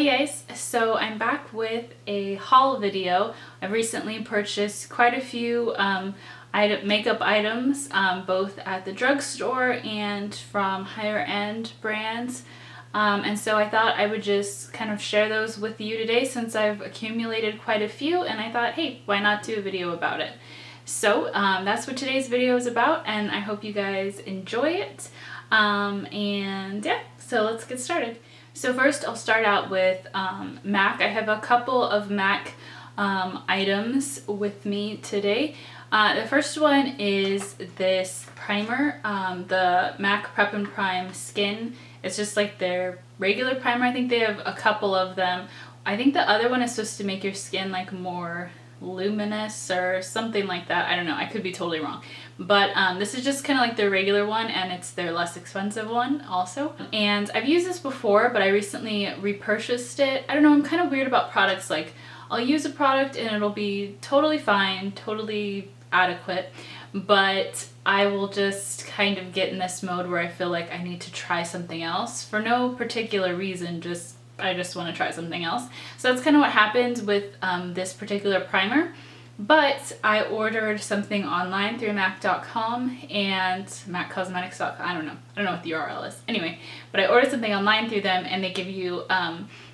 Hey guys, so I'm back with a haul video. I've recently purchased quite a few makeup items, both at the drugstore and from higher end brands. And so I thought I would just kind of share those with you today since I've accumulated quite a few, and I thought, hey, why not do a video about it? So that's what today's video is about, and I hope you guys enjoy it. And yeah, so let's get started. So first I'll start out with MAC. I have a couple of MAC items with me today. The first one is this primer, the MAC Prep and Prime Skin. It's just like their regular primer. I think they have a couple of them. I think the other one is supposed to make your skin like more luminous or something like that. I don't know, I could be totally wrong, but this is just kind of like their regular one, and it's their less expensive one also. And I've used this before, but I recently repurchased it. I don't know, I'm kind of weird about products. Like, I'll use a product and it'll be totally fine, totally adequate, but I will just kind of get in this mode where I feel like I need to try something else for no particular reason, I just want to try something else. So that's kind of what happened with this particular primer. But I ordered something online through MAC.com and MACcosmetics.com. I don't know what the URL is. Anyway, but I ordered something online through them, and they give you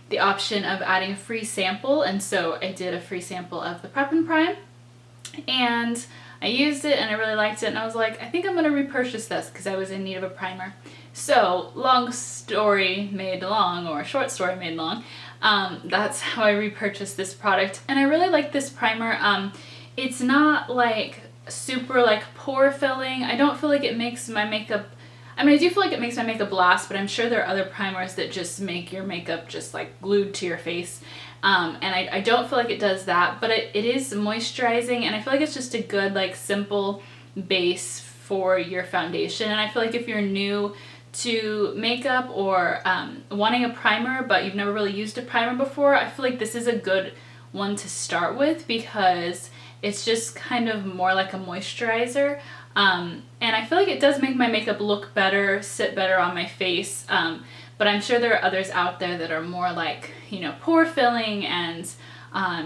the option of adding a free sample. And so I did a free sample of the Prep and Prime, and I used it and I really liked it, and I was like, I think I'm going to repurchase this because I was in need of a primer. So, long story made long, or short story made long, that's how I repurchased this product. And I really like this primer. It's not like super like pore filling. I don't feel like it makes my makeup, I mean, I do feel like it makes my makeup last, but I'm sure there are other primers that just make your makeup just like glued to your face. And I don't feel like it does that, but it is moisturizing, and I feel like it's just a good like simple base for your foundation. And I feel like if you're new to makeup or wanting a primer but you've never really used a primer before, I feel like this is a good one to start with because it's just kind of more like a moisturizer. And I feel like it does make my makeup look better, sit better on my face. But I'm sure there are others out there that are more like, you know, pore filling and,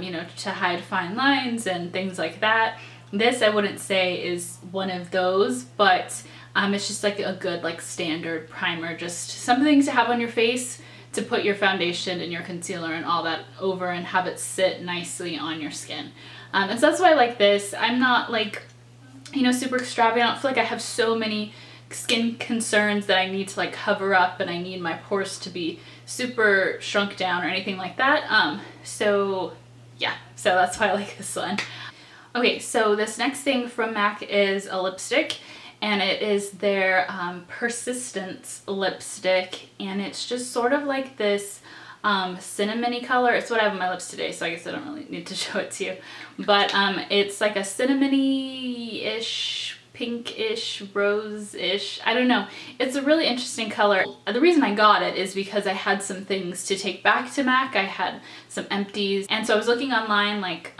you know, to hide fine lines and things like that. This I wouldn't say is one of those, but it's just like a good like standard primer, just something to have on your face to put your foundation and your concealer and all that over and have it sit nicely on your skin. And so that's why I like this. I'm not like, you know, super extravagant. I don't feel like I have so many skin concerns that I need to like cover up and I need my pores to be super shrunk down or anything like that. So yeah, so that's why I like this one. Okay, so this next thing from MAC is a lipstick, and it is their Persistence lipstick, and it's just sort of like this cinnamony color. It's what I have on my lips today, so I guess I don't really need to show it to you, but it's like a cinnamony-ish, pinkish, rose-ish, I don't know. It's a really interesting color. The reason I got it is because I had some things to take back to MAC. I had some empties, and so I was looking online like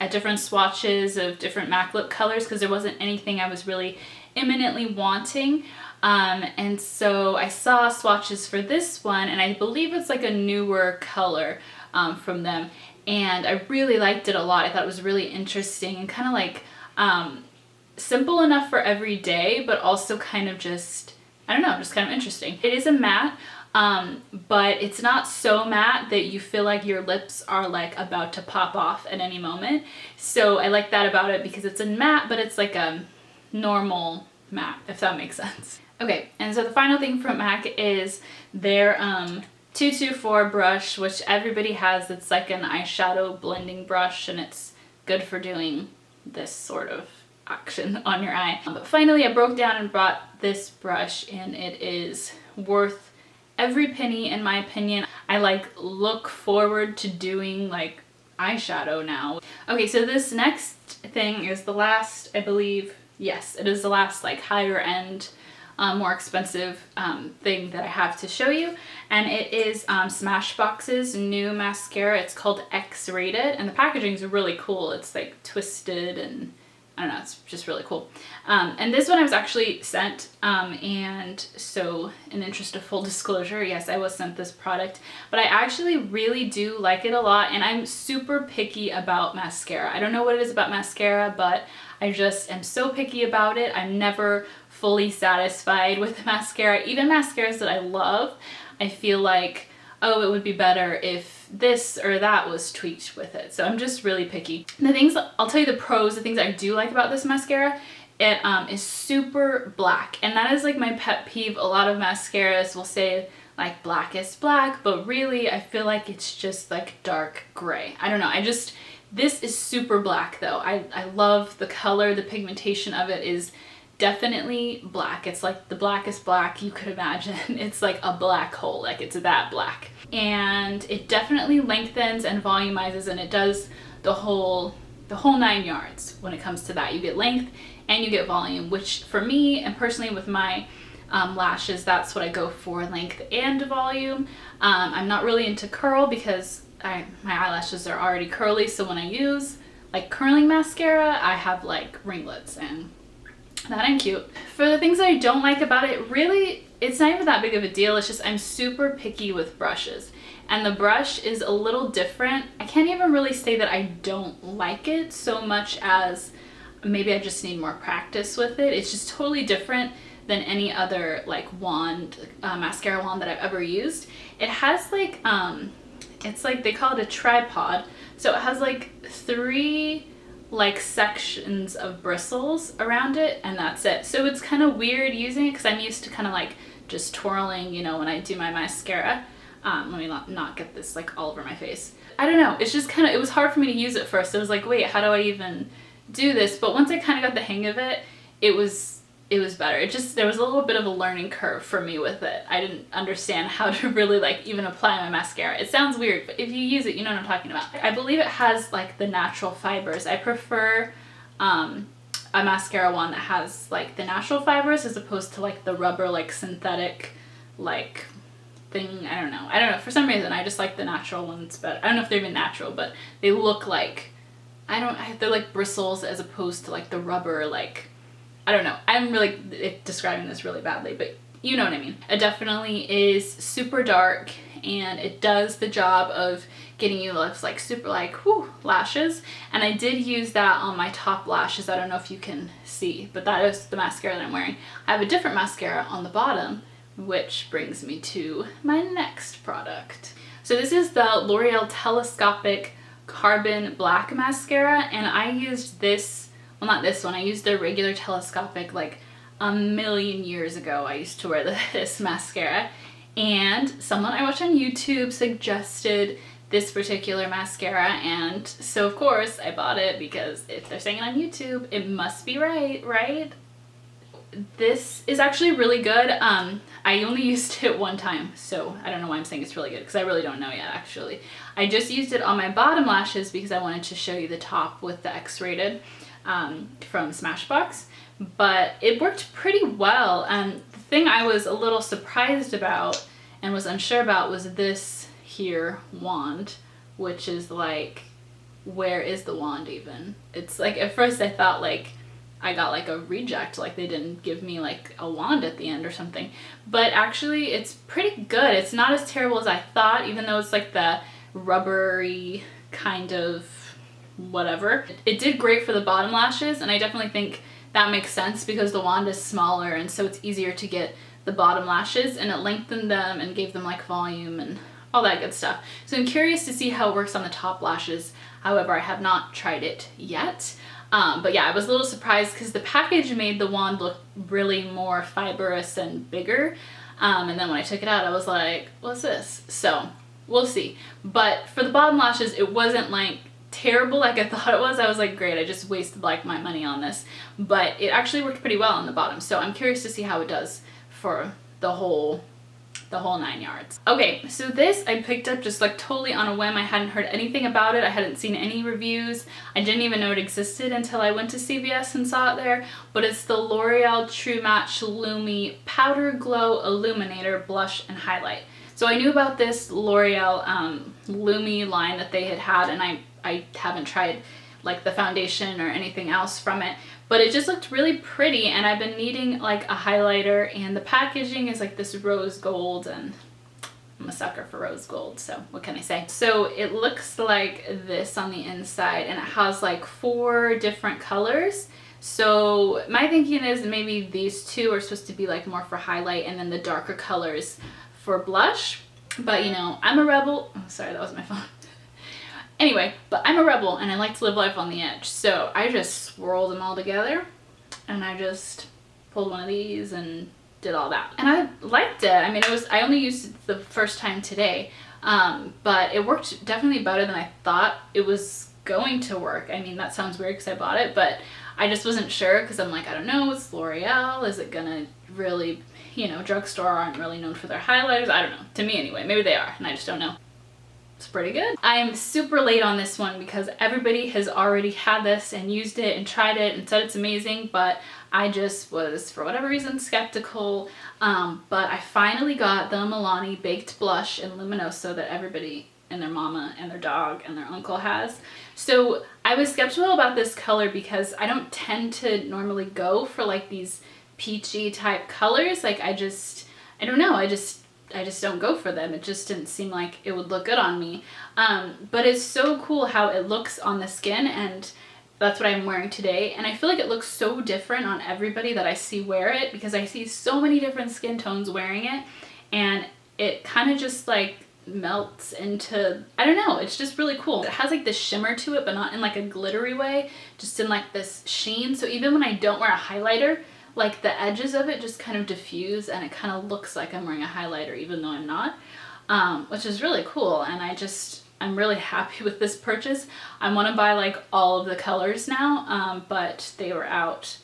at different swatches of different MAC lip colors because there wasn't anything I was really imminently wanting. And so I saw swatches for this one, and I believe it's like a newer color from them, and I really liked it a lot. I thought it was really interesting and kind of like simple enough for every day, but also kind of just, I don't know, just kind of interesting. It is a matte, but it's not so matte that you feel like your lips are like about to pop off at any moment. So I like that about it because it's a matte, but it's like a normal matte, if that makes sense. Okay, and so the final thing from MAC is their 224 brush, which everybody has. It's like an eyeshadow blending brush, and it's good for doing this sort of action on your eye. But finally I broke down and bought this brush, and it is worth every penny in my opinion. I like look forward to doing like eyeshadow now. Okay, so this next thing is the last, I believe, yes, it is the last like higher end, more expensive thing that I have to show you, and it is Smashbox's new mascara. It's called X-Rated, and the packaging is really cool. It's like twisted and I don't know, it's just really cool. And this one I was actually sent, and so in interest of full disclosure, yes, I was sent this product, but I actually really do like it a lot, and I'm super picky about mascara. I don't know what it is about mascara, but I just am so picky about it. I'm never fully satisfied with the mascara. Even mascaras that I love, I feel like, oh, it would be better if this or that was tweaked with it. So I'm just really picky. The things, I'll tell you the pros, the things I do like about this mascara, it is super black. And that is like my pet peeve. A lot of mascaras will say like black is black, but really I feel like it's just like dark gray. I don't know, this is super black though. I love the color, the pigmentation of it is definitely black. It's like the blackest black you could imagine. It's like a black hole, like it's that black. And it definitely lengthens and volumizes, and it does the whole 9 yards when it comes to that. You get length and you get volume, which for me and personally with my lashes, that's what I go for, length and volume. I'm not really into curl because my eyelashes are already curly, so when I use like curling mascara, I have like ringlets, and that ain't cute. For the things I don't like about it, really, it's not even that big of a deal. It's just I'm super picky with brushes, and the brush is a little different. I can't even really say that I don't like it so much as maybe I just need more practice with it. It's just totally different than any other like wand, mascara wand that I've ever used. It has like, it's like, they call it a tripod. So it has like 3 like sections of bristles around it, and that's it. So it's kind of weird using it because I'm used to kind of like just twirling, you know, when I do my mascara. Let me not get this like all over my face. I don't know, it's just kind of, it was hard for me to use at first. It was like, wait, how do I even do this? But once I kind of got the hang of it, it was better. It just, there was a little bit of a learning curve for me with it. I didn't understand how to really like even apply my mascara. It sounds weird, but if you use it, you know what I'm talking about. I believe it has like the natural fibers. I prefer a mascara one that has like the natural fibers as opposed to like the rubber, like synthetic like thing. I don't know. For some reason, I just like the natural ones better. I don't know if they're even natural, but they look like, they're like bristles as opposed to like the rubber, like, I don't know. I'm really describing this really badly, but you know what I mean. It definitely is super dark, and it does the job of getting you like super like, whoo, lashes. And I did use that on my top lashes. I don't know if you can see, but that is the mascara that I'm wearing. I have a different mascara on the bottom, which brings me to my next product. So this is the L'Oreal Telescopic Carbon Black Mascara, and I used this, well, not this one, I used their regular Telescopic like a million years ago. I used to wear this mascara, and someone I watched on YouTube suggested this particular mascara, and so of course I bought it because if they're saying it on YouTube, it must be right? This is actually really good. I only used it one time, so I don't know why I'm saying it's really good because I really don't know yet actually. I just used it on my bottom lashes because I wanted to show you the top with the X-rated from Smashbox, but it worked pretty well. And the thing I was a little surprised about and was unsure about was this here wand, which is like, where is the wand even? It's like, at first I thought like I got like a reject, like they didn't give me like a wand at the end or something, but actually it's pretty good. It's not as terrible as I thought, even though it's like the rubbery kind of whatever. It did great for the bottom lashes, and I definitely think that makes sense because the wand is smaller, and so it's easier to get the bottom lashes, and it lengthened them and gave them like volume and all that good stuff. So I'm curious to see how it works on the top lashes. However, I have not tried it yet. But yeah, I was a little surprised because the package made the wand look really more fibrous and bigger. And then when I took it out, I was like, what's this? So we'll see. But for the bottom lashes, it wasn't like terrible like I thought it was. I was like, great, I just wasted like my money on this. But it actually worked pretty well on the bottom. So I'm curious to see how it does for the whole 9 yards. Okay, so this I picked up just like totally on a whim. I hadn't heard anything about it. I hadn't seen any reviews. I didn't even know it existed until I went to CVS and saw it there. But it's the L'Oreal True Match Lumi Powder Glow Illuminator Blush and Highlight. So I knew about this L'Oreal Lumi line that they had, and I haven't tried like the foundation or anything else from it, but it just looked really pretty. And I've been needing like a highlighter, and the packaging is like this rose gold, and I'm a sucker for rose gold, so what can I say? So it looks like this on the inside, and it has like 4 different colors. So my thinking is maybe these 2 are supposed to be like more for highlight, and then the darker colors for blush. But you know, I'm a rebel. Oh, sorry, that was my phone. Anyway, but I'm a rebel and I like to live life on the edge. So I just swirled them all together, and I just pulled one of these and did all that. And I liked it. I mean, I only used it the first time today, but it worked definitely better than I thought it was going to work. I mean, that sounds weird because I bought it, but I just wasn't sure because I'm like, I don't know, it's L'Oreal. Is it gonna really, you know, Drugstore aren't really known for their highlighters. I don't know. To me anyway. Maybe they are, and I just don't know. It's pretty good. I'm super late on this one because everybody has already had this and used it and tried it and said it's amazing, but I just was, for whatever reason, skeptical. But I finally got the Milani Baked Blush in Luminoso that everybody and their mama and their dog and their uncle has. So I was skeptical about this color because I don't tend to normally go for like these peachy type colors. Like I don't know, I just don't go for them. It just didn't seem like it would look good on me. But it's so cool how it looks on the skin, and that's what I'm wearing today. And I feel like it looks so different on everybody that I see wear it, because I see so many different skin tones wearing it, and it kind of just like melts into, I don't know, it's just really cool. It has like this shimmer to it, but not in like a glittery way, just in like this sheen. So even when I don't wear a highlighter, like the edges of it just kind of diffuse, and it kind of looks like I'm wearing a highlighter even though I'm not, which is really cool. And I'm really happy with this purchase. I want to buy like all of the colors now, but they were out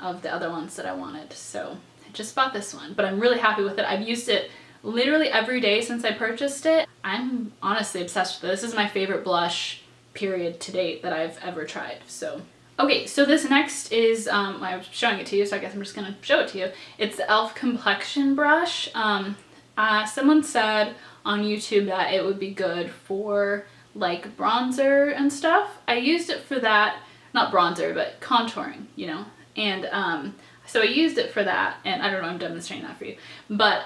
of the other ones that I wanted, so I just bought this one. But I'm really happy with it. I've used it literally every day since I purchased it. I'm honestly obsessed with it. This is my favorite blush period to date that I've ever tried. So okay, so this next is, I was showing it to you, so I guess I'm just gonna show it to you. It's the E.L.F. Complexion Brush. Someone said on YouTube that it would be good for like bronzer and stuff. I used it for that, not bronzer, but contouring, you know, and so I used it for that, and I don't know, I'm demonstrating that for you, but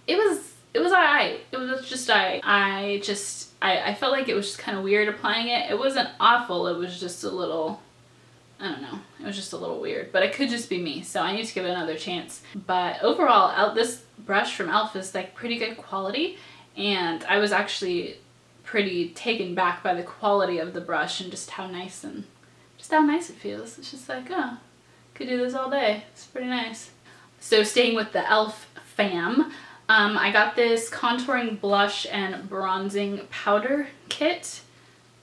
it was alright. It was just I felt like it was just kind of weird applying it. It wasn't awful, it was just a little, I don't know, it was just a little weird, but it could just be me, so I need to give it another chance. But overall, this brush from E.L.F. is like pretty good quality, and I was actually pretty taken back by the quality of the brush and just how nice it feels. It's just like, oh, could do this all day. It's pretty nice. So staying with the E.L.F. fam, I got this contouring blush and bronzing powder kit,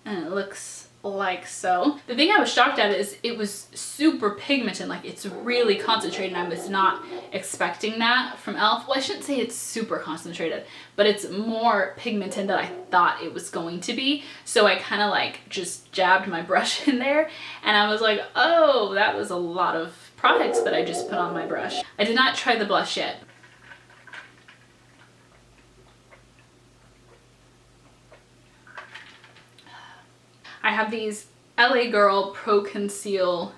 and it looks like so. The thing I was shocked at is it was super pigmented, like it's really concentrated, and I was not expecting that from E.L.F. Well, I shouldn't say it's super concentrated, but it's more pigmented than I thought it was going to be. So I kind of like just jabbed my brush in there, and I was like, oh, that was a lot of products that I just put on my brush. I did not try the blush yet. I have these LA Girl Pro Concealer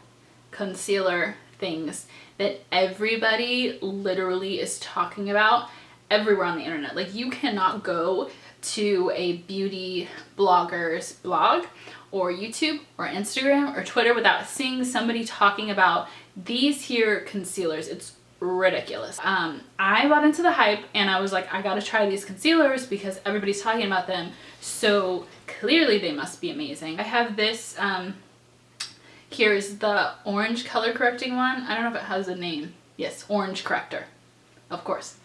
things that everybody literally is talking about everywhere on the internet. Like, you cannot go to a beauty blogger's blog or YouTube or Instagram or Twitter without seeing somebody talking about these here concealers. It's ridiculous. I bought into the hype and I was like, I gotta try these concealers because everybody's talking about them, so clearly they must be amazing. I have this, here's the orange color correcting one. I don't know if it has a name. Yes, orange corrector, of course.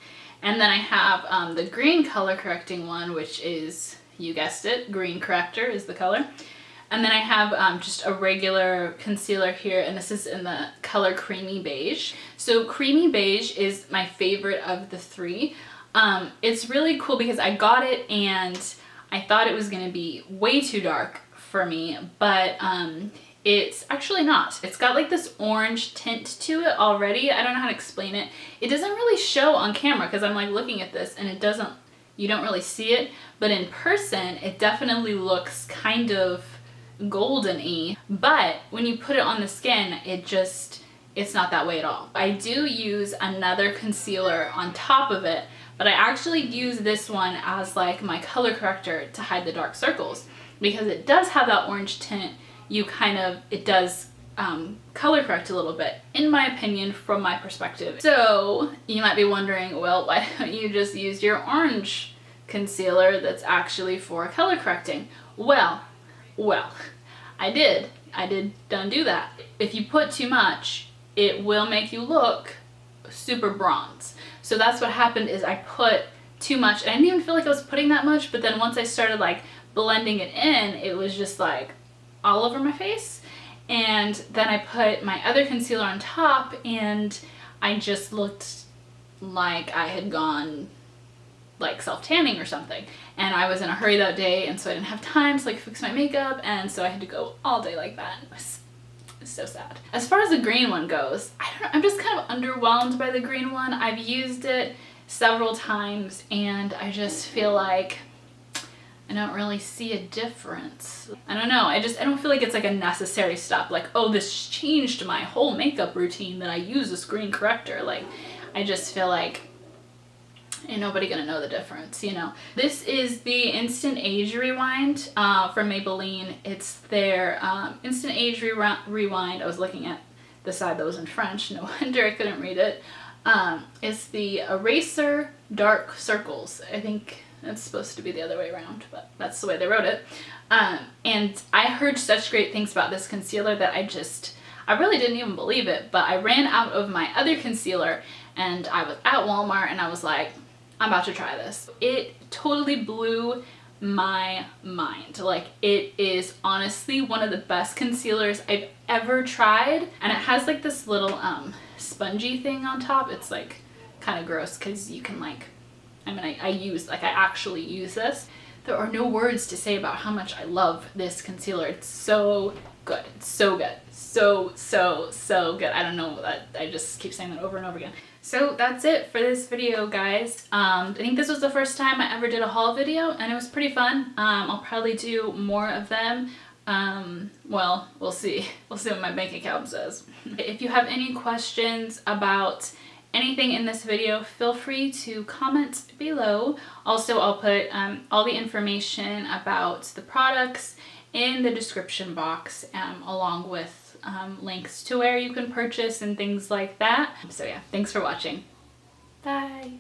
And then I have the green color correcting one, which is, you guessed it, green corrector is the color. And then I have just a regular concealer here, and this is in the color Creamy Beige. So Creamy Beige is my favorite of the three. It's really cool because I got it and I thought it was going to be way too dark for me, but it's actually not. It's got like this orange tint to it already. I don't know how to explain it. It doesn't really show on camera because I'm like looking at this and it doesn't, you don't really see it, but in person it definitely looks kind of golden-y, but when you put it on the skin, it's not that way at all. I do use another concealer on top of it, but I actually use this one as like my color corrector to hide the dark circles, because it does have that orange tint. It does color correct a little bit, in my opinion, from my perspective. So you might be wondering, well, why don't you just use your orange concealer that's actually for color correcting? Well, I did don't do that. If you put too much, it will make you look super bronze. So that's what happened, is I put too much, and I didn't even feel like I was putting that much, but then once I started like blending it in, it was just like all over my face. And then I put my other concealer on top, and I just looked like I had gone like self-tanning or something. And I was in a hurry that day, and so I didn't have time to like fix my makeup, and so I had to go all day like that. It was so sad. As far as the green one goes, I don't know, I'm just kind of underwhelmed by the green one. I've used it several times, and I just feel like I don't really see a difference. I don't know, I don't feel like it's like a necessary step, like, oh, this changed my whole makeup routine that I use this green corrector. Like, I just feel like ain't nobody gonna know the difference, you know. This is the Instant Age Rewind from Maybelline. It's their Instant Age Rewind. I was looking at the side that was in French, no wonder I couldn't read it. It's the Eraser Dark Circles. I think it's supposed to be the other way around, but that's the way they wrote it. And I heard such great things about this concealer that I really didn't even believe it, but I ran out of my other concealer, and I was at Walmart, and I was like, I'm about to try this. It totally blew my mind. Like, it is honestly one of the best concealers I've ever tried, and it has like this little spongy thing on top. It's like kind of gross because you can like, I mean, I actually use this. There are no words to say about how much I love this concealer. It's so good. It's so good. So good. I don't know, that I just keep saying that over and over again. So that's it for this video, guys. I think this was the first time I ever did a haul video, and it was pretty fun. I'll probably do more of them. Well, we'll see. We'll see what my bank account says. If you have any questions about anything in this video, feel free to comment below. Also, I'll put all the information about the products in the description box, along with links to where you can purchase and things like that. So yeah, thanks for watching. Bye.